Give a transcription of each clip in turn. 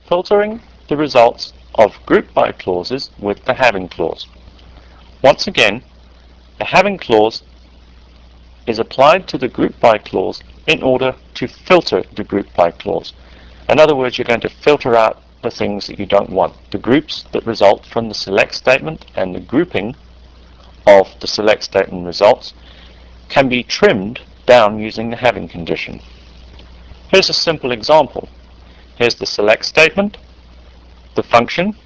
filtering the results of group by clauses with the having clause. Once again, the having clause is applied to the group by clause in order to filter the group by clause. In other words, you're going to filter out the things that you don't want. The groups that result from the select statement and the grouping of the select statement results can be trimmed down using the having condition. Here's a simple example. Here's the select statement, the function,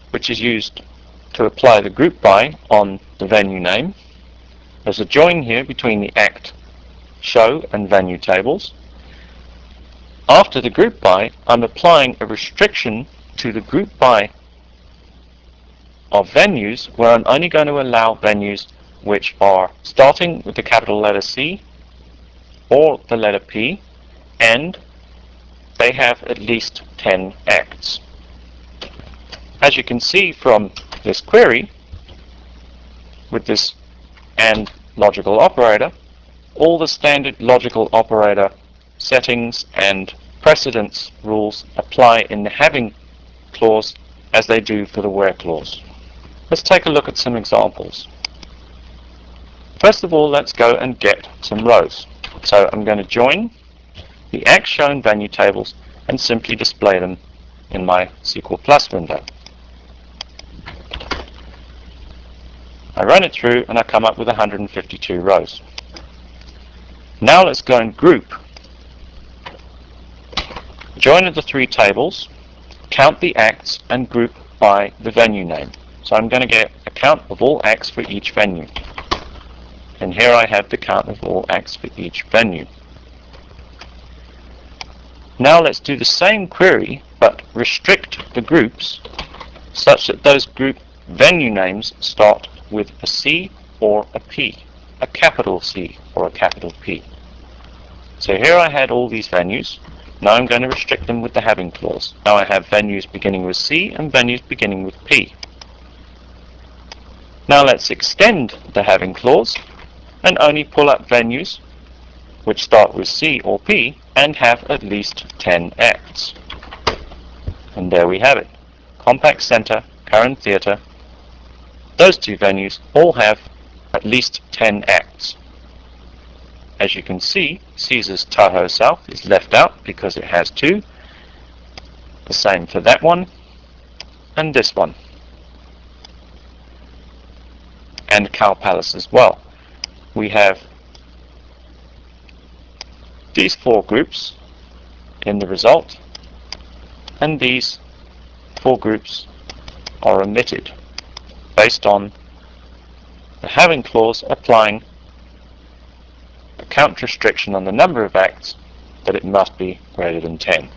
which is used to apply the group by on the venue name. There's a join here between the act, show, and venue tables. After the group by, I'm applying a restriction to the group by of venues where I'm only going to allow venues which are starting with the capital letter C or the letter P, and they have at least 10 acts. As you can see from this query, with this AND logical operator, all the standard logical operator settings and precedence rules apply in the having clause as they do for the where clause. Let's take a look at some examples. First of all, let's go and get some rows. So I'm going to join the acts shown venue tables and simply display them in my SQL Plus window. I run it through and I come up with 152 rows. Now let's go and group. Join the three tables, count the acts, and group by the venue name. So I'm going to get a count of all acts for each venue. And here I have the count of all acts for each venue. Now let's do the same query, but restrict the groups such that those group venue names start with a C or a P, a capital C or a capital P. So here I had all these venues. Now I'm going to restrict them with the having clause. Now I have venues beginning with C and venues beginning with P. Now let's extend the having clause and only pull up venues which start with C or P and have at least 10 acts. And there we have it. Compaq Center, Curran Theatre, those two venues all have at least 10 acts. As you can see, Caesars Tahoe South is left out because it has 2. The same for that one and this one. And Cow Palace as well. We have these 4 groups in the result, and these 4 groups are omitted based on the having clause applying a count restriction on the number of acts that it must be greater than 10.